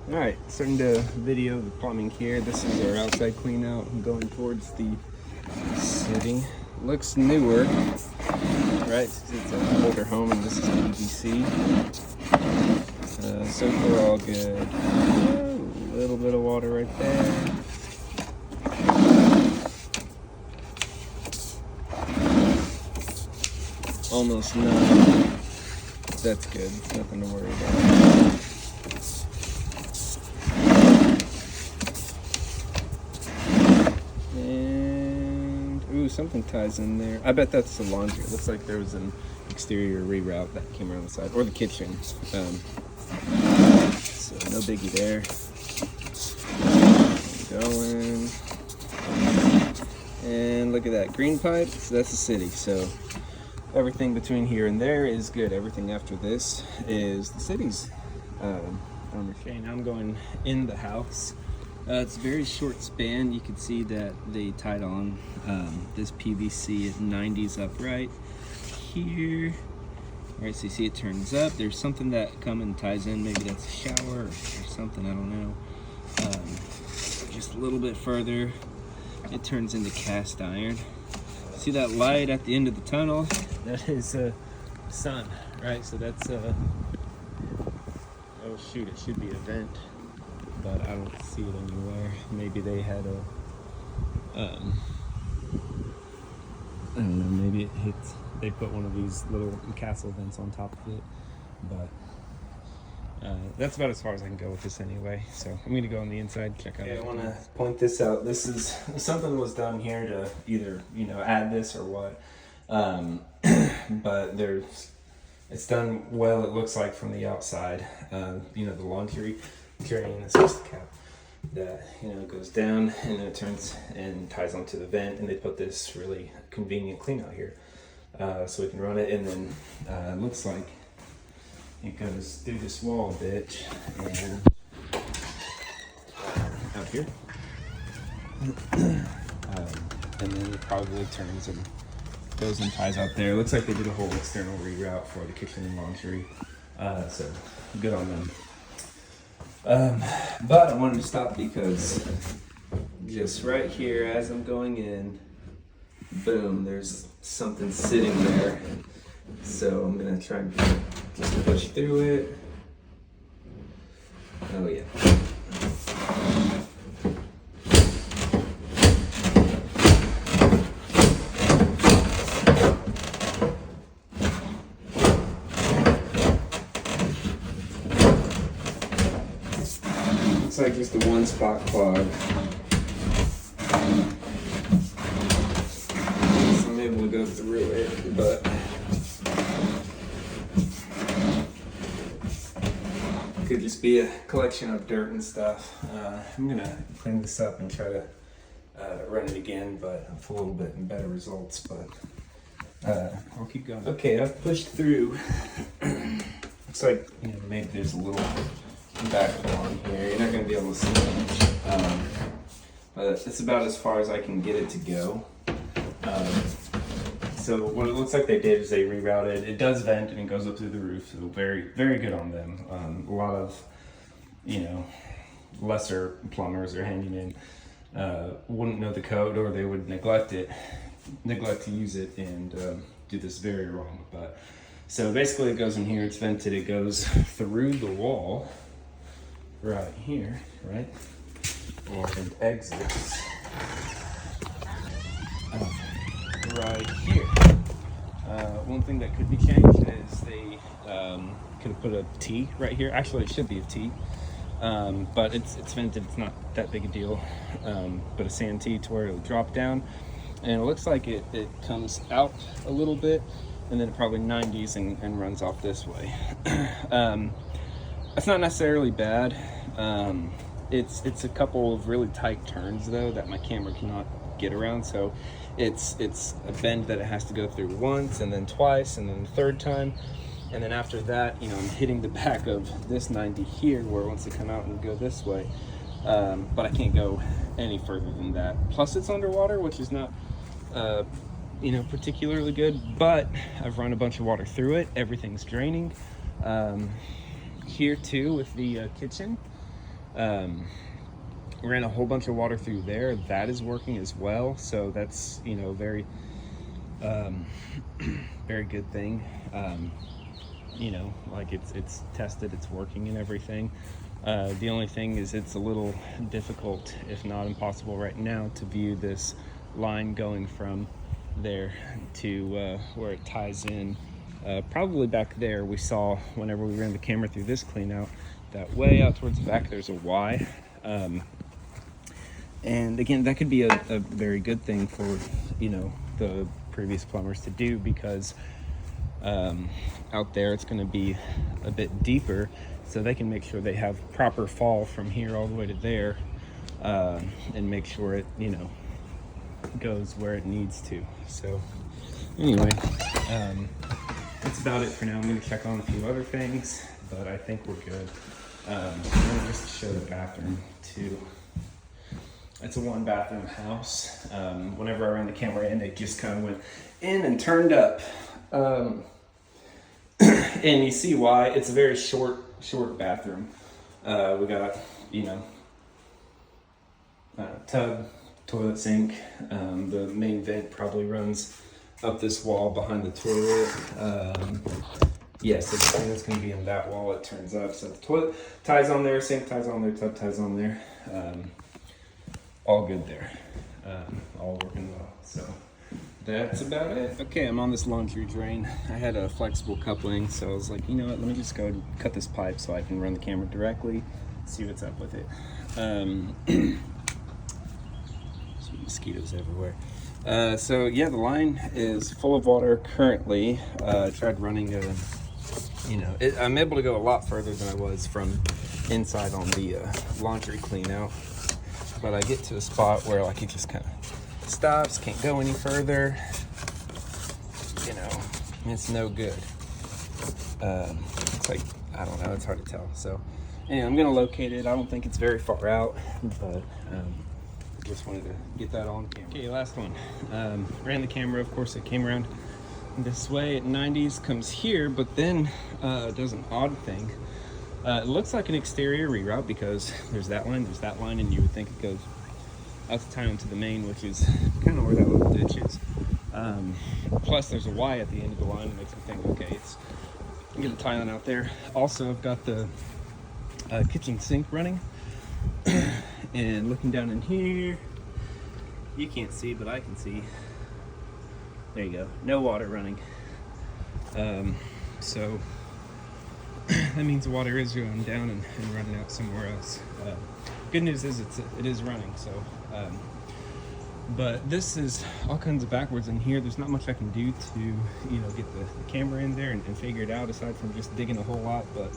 All right, starting to video the plumbing here. This is our outside clean out going towards the city. Looks newer, right? It's an older home and this is PVC. So far all good. A little bit of water right there. Almost none. That's good. Nothing to worry about. Ooh, something ties in there. I bet that's the laundry. It looks like there was an exterior reroute that came around the side, or the kitchen. So no biggie there. Going. And look at that, green pipe. So that's the city. So everything between here and there is good. Everything after this is the city's ownership. Now I'm going in the house. It's a very short span. You can see that they tied on this PVC at 90s up right here. All right, so you see it turns up. There's something that comes and ties in. Maybe that's a shower or something, I don't know. Just a little bit further, it turns into cast iron. See that light at the end of the tunnel? That is sun, right? So that's, oh shoot, it should be a vent, but I don't see it anywhere. Maybe they had a, I don't know, maybe it hits, they put one of these little castle vents on top of it, but that's about as far as I can go with this anyway. So I'm gonna go on the inside, check out. I want to point this out. This is something was done here to either, you know, add this or what, but it's done well, it looks like, from the outside. You know, the laundry carrying this is the cap that, you know, goes down and then it turns and ties onto the vent, and they put this really convenient clean out here so we can run it. And then it looks like it goes through this wall a bit and out here, and then it probably turns and goes and ties out there. It looks like they did a whole external reroute for the kitchen and laundry, so good on them. But I wanted to stop because just right here as I'm going in, boom, there's something sitting there. So I'm gonna try and just push through it. Oh yeah. Looks like just a one spot clog. So I'm able to go through it, but it could just be a collection of dirt and stuff. I'm gonna clean this up and try to run it again, but with a little bit better results, but I'll keep going. Okay, I've pushed through. Looks like, you know, maybe there's a little backflow on here. You're not going to be able to see much, but it's about as far as I can get it to go. So what it looks like they did is they rerouted. It does vent and it goes up through the roof, so very, very good on them. A lot of, you know, lesser plumbers or handymen wouldn't know the code, or they would neglect to use it and do this very wrong. But so basically it goes in here, it's vented, it goes through the wall right here, right? And it exits right here. One thing that could be changed is they could have put a T right here. Actually, it should be a T, but it's vented. It's not that big a deal. But a sand T to where it'll drop down, and it looks like it comes out a little bit, and then it probably 90s and runs off this way. It's not necessarily bad. It's a couple of really tight turns though that my camera cannot get around, so it's a bend that it has to go through once and then twice and then the third time, and then after that, you know, I'm hitting the back of this 90 here where it wants to come out and go this way, but I can't go any further than that. Plus it's underwater, which is not you know, particularly good, but I've run a bunch of water through it. Everything's draining. Here too with the kitchen, Ran a whole bunch of water through there. That is working as well, so that's, you know, very very good thing. You know, like it's tested, it's working and everything. The only thing is it's a little difficult, if not impossible right now, to view this line going from there to where it ties in. Probably back there we saw whenever we ran the camera through this clean out, that way out towards the back there's a Y. And again, that could be a very good thing for, you know, the previous plumbers to do, because out there it's going to be a bit deeper, so they can make sure they have proper fall from here all the way to there, and make sure it, you know, goes where it needs to. So anyway, that's about it for now. I'm going to check on a few other things, but I think we're good. I'm going to just show the bathroom too. It's a 1-bathroom house. Whenever I ran the camera in, it just kind of went in and turned up. And you see why. It's a very short bathroom. We got, you know, tub, toilet, sink. The main vent probably runs up this wall behind the toilet. Yes, it's going to be in that wall. It turns up. So the toilet ties on there, sink ties on there, tub ties on there. All good there. All working well. So that's about it. Okay, I'm on this laundry drain. I had a flexible coupling, so I was like, you know what, let me just go and cut this pipe so I can run the camera directly, see what's up with it. Some mosquitoes everywhere. So yeah, the line is full of water currently. Tried running you know, I'm able to go a lot further than I was from inside on the laundry clean out. But I get to a spot where like it just kind of stops, can't go any further. You know, it's no good. It's like, I don't know, it's hard to tell. So anyway, I'm gonna locate it. I don't think it's very far out, but just wanted to get that on camera. Okay, last one. Ran the camera, of course, it came around this way at 90s, comes here, but then does an odd thing. It looks like an exterior reroute because there's that line, and you would think it goes out to tie into the main, which is kind of where that little ditch is. Plus there's a Y at the end of the line that makes me think, okay, it's I'm gonna tie on out there. Also, I've got the kitchen sink running, and looking down in here, you can't see, but I can see. There you go, no water running. So that means the water is going down and running out somewhere else. Good news is it is running. So, but this is all kinds of backwards in here. There's not much I can do to, you know, get the camera in there and figure it out, aside from just digging a whole lot. But,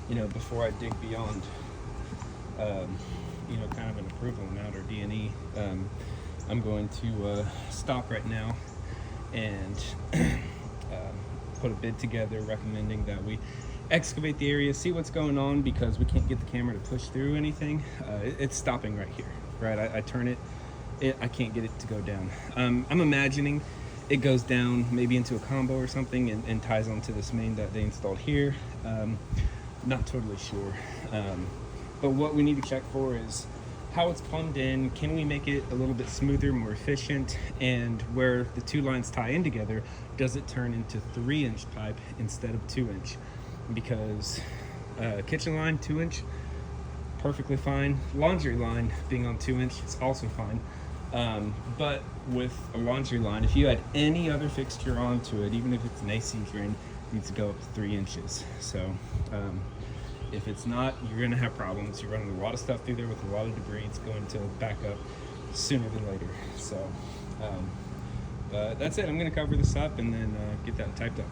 you know, before I dig beyond, you know, kind of an approval amount or D&E, I'm going to stop right now and put a bid together recommending that we excavate the area, see what's going on, because we can't get the camera to push through anything. It's stopping right here, right? I turn it, I can't get it to go down. I'm imagining it goes down maybe into a combo or something and ties onto this main that they installed here. Not totally sure. But what we need to check for is how it's plumbed in. Can we make it a little bit smoother, more efficient? And where the two lines tie in together, does it turn into 3-inch pipe instead of 2-inch? Because kitchen line 2-inch, perfectly fine. Laundry line being on 2-inch is also fine. But with a laundry line, if you had any other fixture onto it, even if it's an AC drain, it needs to go up to 3 inches. So if it's not, you're gonna have problems. You're running a lot of stuff through there with a lot of debris. It's going to back up sooner than later. So but that's it. I'm gonna cover this up and then get that typed up.